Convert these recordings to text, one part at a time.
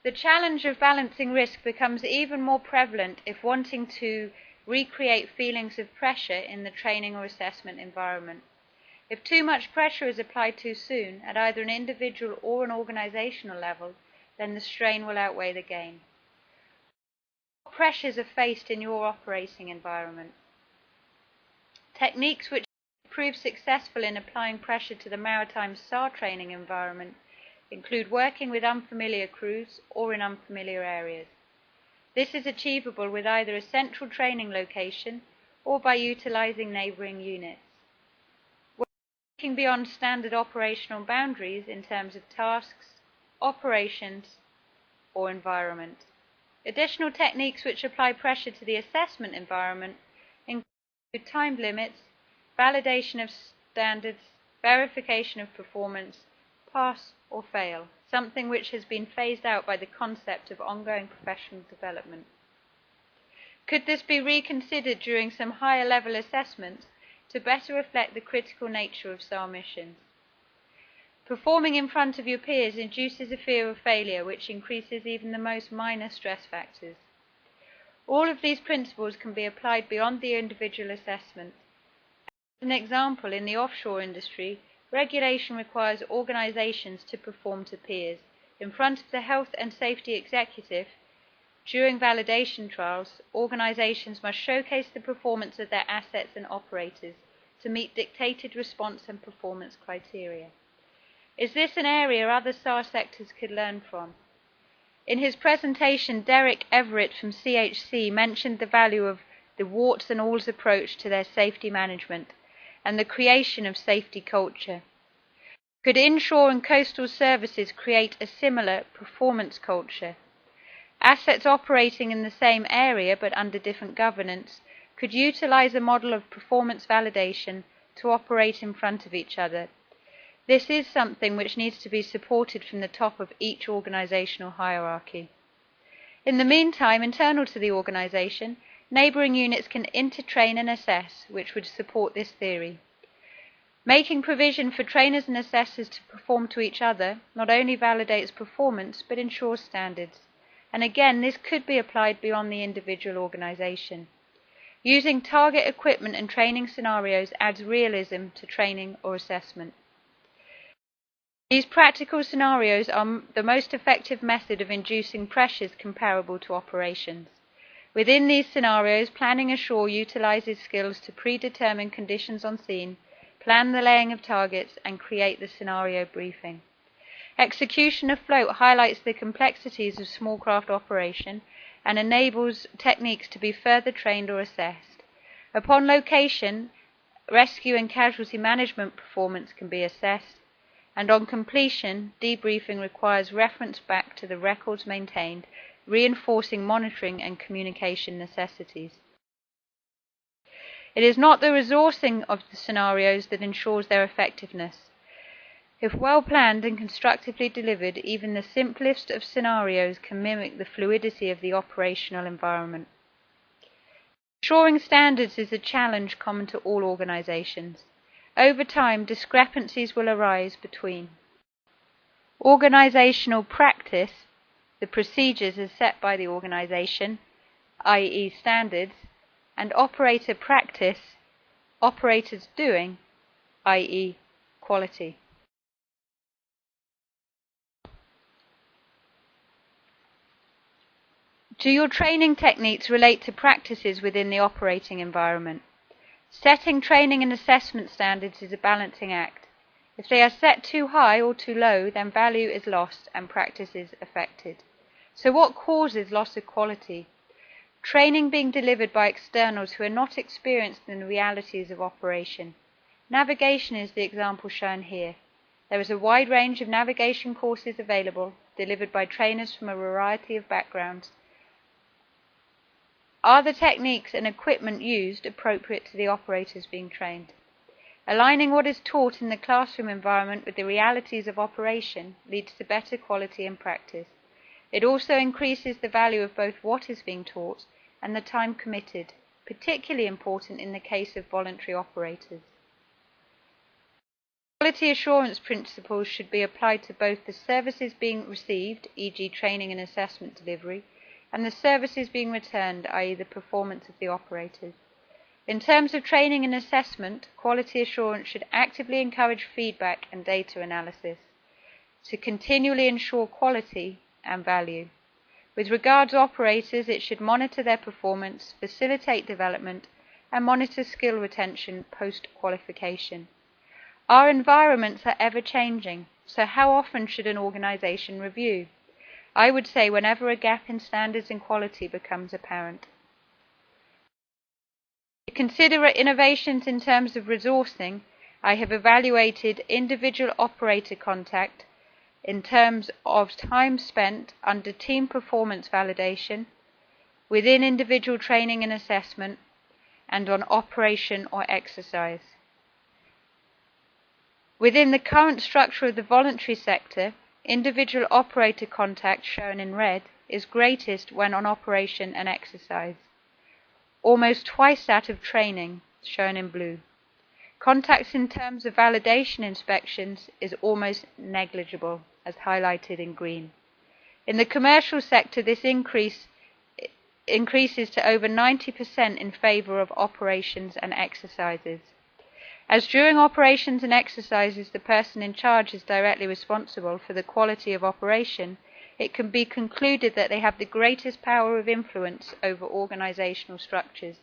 The challenge of balancing risk becomes even more prevalent if wanting to recreate feelings of pressure in the training or assessment environment. If too much pressure is applied too soon, at either an individual or an organizational level, then the strain will outweigh the gain. What pressures are faced in your operating environment? Techniques which prove successful in applying pressure to the Maritime SAR training environment include working with unfamiliar crews or in unfamiliar areas. This is achievable with either a central training location or by utilizing neighboring units. Working beyond standard operational boundaries in terms of tasks, operations, or environment. Additional techniques which apply pressure to the assessment environment include time limits, validation of standards, verification of performance, pass or fail, something which has been phased out by the concept of ongoing professional development. Could this be reconsidered during some higher level assessments to better reflect the critical nature of SAR missions? Performing in front of your peers induces a fear of failure which increases even the most minor stress factors. All of these principles can be applied beyond the individual assessment. As an example, in the offshore industry, regulation requires organizations to perform to peers in front of the health and safety executive. During validation trials, organizations must showcase the performance of their assets and operators to meet dictated response and performance criteria. Is this an area other SAR sectors could learn from? In his presentation, Derek Everett from CHC mentioned the value of the warts and alls approach to their safety management and the creation of safety culture. Could inshore and coastal services create a similar performance culture? Assets operating in the same area but under different governance could utilize a model of performance validation to operate in front of each other. This is something which needs to be supported from the top of each organizational hierarchy. In the meantime, internal to the organization, neighboring units can intertrain and assess, which would support this theory. Making provision for trainers and assessors to perform to each other not only validates performance but ensures standards. And again, this could be applied beyond the individual organization. Using target equipment and training scenarios adds realism to training or assessment. These practical scenarios are the most effective method of inducing pressures comparable to operations. Within these scenarios, planning ashore utilizes skills to predetermine conditions on scene, plan the laying of targets, and create the scenario briefing. Execution afloat highlights the complexities of small craft operation and enables techniques to be further trained or assessed. Upon location, rescue and casualty management performance can be assessed, and on completion, debriefing requires reference back to the records maintained, reinforcing monitoring and communication necessities. It is not the resourcing of the scenarios that ensures their effectiveness. If well planned and constructively delivered, even the simplest of scenarios can mimic the fluidity of the operational environment. Ensuring standards is a challenge common to all organizations. Over time, discrepancies will arise between organizational practice, the procedures as set by the organization, i.e. standards, and operator practice, operators doing, i.e. quality. Do your training techniques relate to practices within the operating environment? Setting training and assessment standards is a balancing act. If they are set too high or too low, then value is lost and practice is affected. So what causes loss of quality? Training being delivered by externals who are not experienced in the realities of operation. Navigation is the example shown here. There is a wide range of navigation courses available, delivered by trainers from a variety of backgrounds. Are the techniques and equipment used appropriate to the operators being trained? Aligning what is taught in the classroom environment with the realities of operation leads to better quality in practice. It also increases the value of both what is being taught and the time committed, particularly important in the case of voluntary operators. Quality assurance principles should be applied to both the services being received, e.g. training and assessment delivery, and the services being returned, i.e. the performance of the operators. In terms of training and assessment, quality assurance should actively encourage feedback and data analysis to continually ensure quality and value. With regard to operators, it should monitor their performance, facilitate development, and monitor skill retention post-qualification. Our environments are ever-changing, so how often should an organisation review? I would say whenever a gap in standards and quality becomes apparent. To consider innovations in terms of resourcing, I have evaluated individual operator contact in terms of time spent under team performance validation, within individual training and assessment, and on operation or exercise. Within the current structure of the voluntary sector, individual operator contact, shown in red, is greatest when on operation and exercise, almost twice that of training, shown in blue. Contacts in terms of validation inspections is almost negligible, as highlighted in green. In the commercial sector, this increases to over 90% in favour of operations and exercises. As during operations and exercises the person in charge is directly responsible for the quality of operation, it can be concluded that they have the greatest power of influence over organisational structures.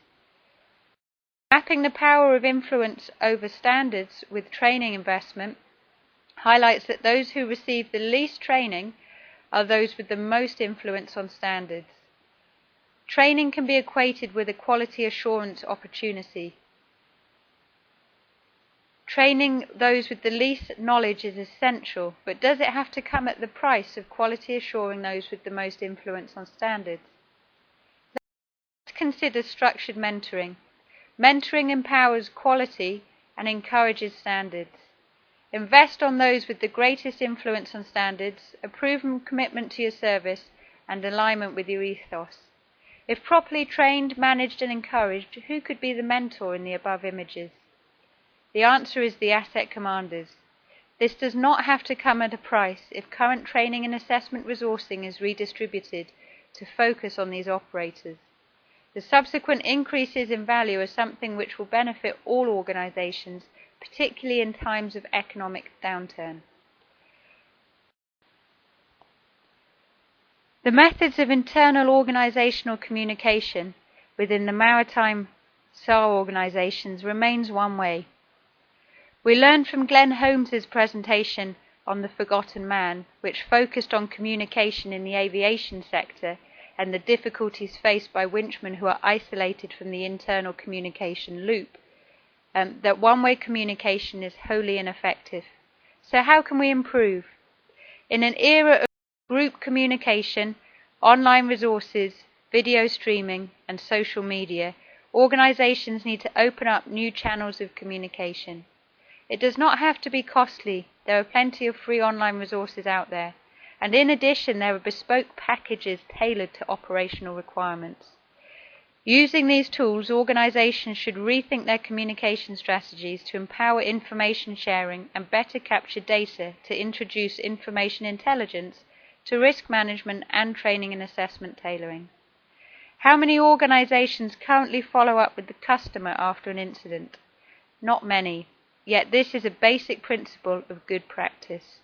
Mapping the power of influence over standards with training investment highlights that those who receive the least training are those with the most influence on standards. Training can be equated with a quality assurance opportunity. Training those with the least knowledge is essential, but does it have to come at the price of quality assuring those with the most influence on standards? Let's consider structured mentoring. Mentoring empowers quality and encourages standards. Invest on those with the greatest influence on standards, a proven commitment to your service, and alignment with your ethos. If properly trained, managed, and encouraged, who could be the mentor in the above images? The answer is the asset commanders. This does not have to come at a price if current training and assessment resourcing is redistributed to focus on these operators. The subsequent increases in value are something which will benefit all organisations, particularly in times of economic downturn. The methods of internal organisational communication within the maritime SAR organisations remains one way. We learned from Glenn Holmes's presentation on the Forgotten Man, which focused on communication in the aviation sector and the difficulties faced by winchmen who are isolated from the internal communication loop, that one-way communication is wholly ineffective. So how can we improve? In an era of group communication, online resources, video streaming, and social media, organisations need to open up new channels of communication. It does not have to be costly. There are plenty of free online resources out there. And in addition, there are bespoke packages tailored to operational requirements. Using these tools, organisations should rethink their communication strategies to empower information sharing and better capture data to introduce information intelligence to risk management and training and assessment tailoring. How many organisations currently follow up with the customer after an incident? Not many. Yet this is a basic principle of good practice.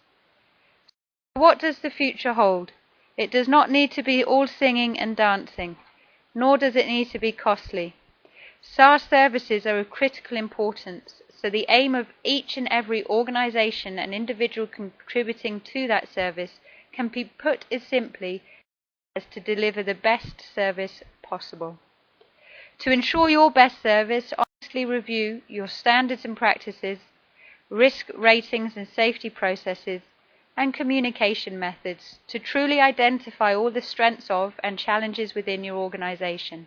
What does the future hold? It does not need to be all singing and dancing, nor does it need to be costly. SAR services are of critical importance, so the aim of each and every organisation and individual contributing to that service can be put as simply as to deliver the best service possible. To ensure your best service, honestly review your standards and practices, risk ratings and safety processes, and communication methods to truly identify all the strengths of and challenges within your organisation.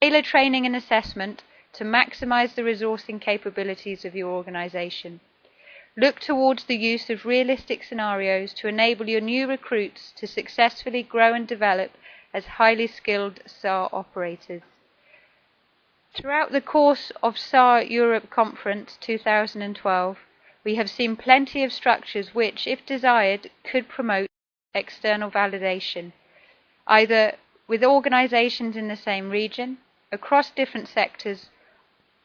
Tailor training and assessment to maximise the resourcing capabilities of your organisation. Look towards the use of realistic scenarios to enable your new recruits to successfully grow and develop as highly skilled SAR operators. Throughout the course of SAR Europe Conference 2012, We have seen plenty of structures which, if desired, could promote external validation, either with organisations in the same region, across different sectors,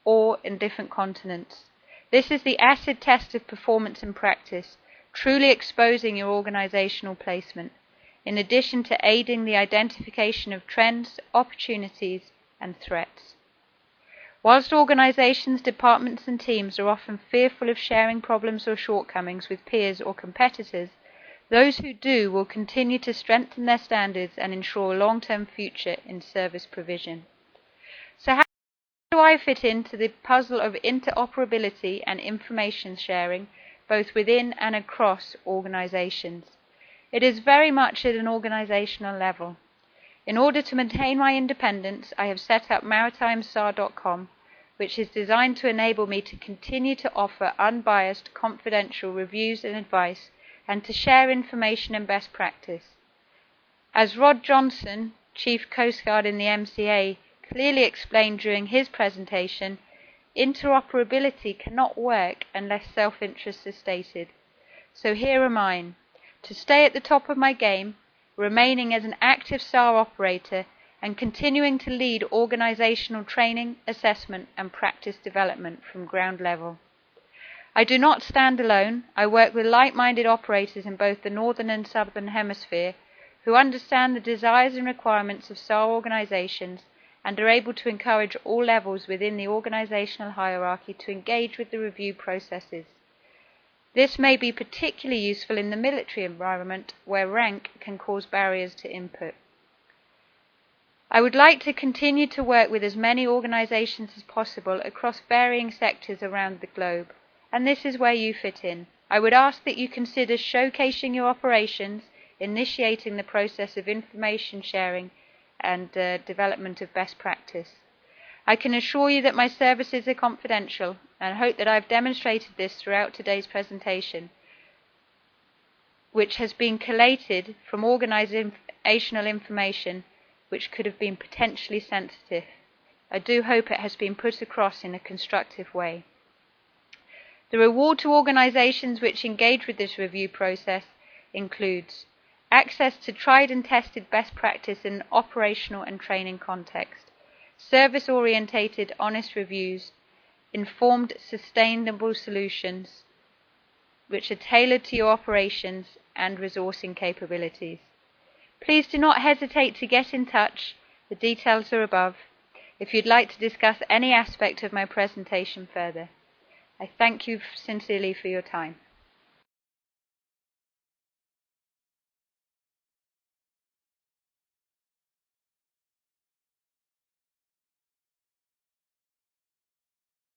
or in different continents. This is the acid test of performance and practice, truly exposing your organisational placement, in addition to aiding the identification of trends, opportunities, and threats. Whilst organisations, departments and teams are often fearful of sharing problems or shortcomings with peers or competitors, those who do will continue to strengthen their standards and ensure a long-term future in service provision. So how do I fit into the puzzle of interoperability and information sharing, both within and across organisations? It is very much at an organisational level. In order to maintain my independence, I have set up MaritimeSAR.com, which is designed to enable me to continue to offer unbiased, confidential reviews and advice, and to share information and best practice. As Rod Johnson, Chief Coast Guard in the MCA, clearly explained during his presentation, interoperability cannot work unless self-interest is stated. So here are mine: to stay at the top of my game, remaining as an active SAR operator, and continuing to lead organisational training, assessment and practice development from ground level. I do not stand alone. I work with like-minded operators in both the Northern and Southern Hemisphere who understand the desires and requirements of SAR organisations and are able to encourage all levels within the organisational hierarchy to engage with the review processes. This may be particularly useful in the military environment, where rank can cause barriers to input. I would like to continue to work with as many organisations as possible across varying sectors around the globe, and this is where you fit in. I would ask that you consider showcasing your operations, initiating the process of information sharing and development of best practice. I can assure you that my services are confidential, and hope that I have demonstrated this throughout today's presentation, which has been collated from organisational information which could have been potentially sensitive. I do hope it has been put across in a constructive way. The reward to organisations which engage with this review process includes access to tried and tested best practice in an operational and training context, service-orientated, honest reviews, informed, sustainable solutions which are tailored to your operations and resourcing capabilities. Please do not hesitate to get in touch. The details are above if you'd like to discuss any aspect of my presentation further. I thank you sincerely for your time.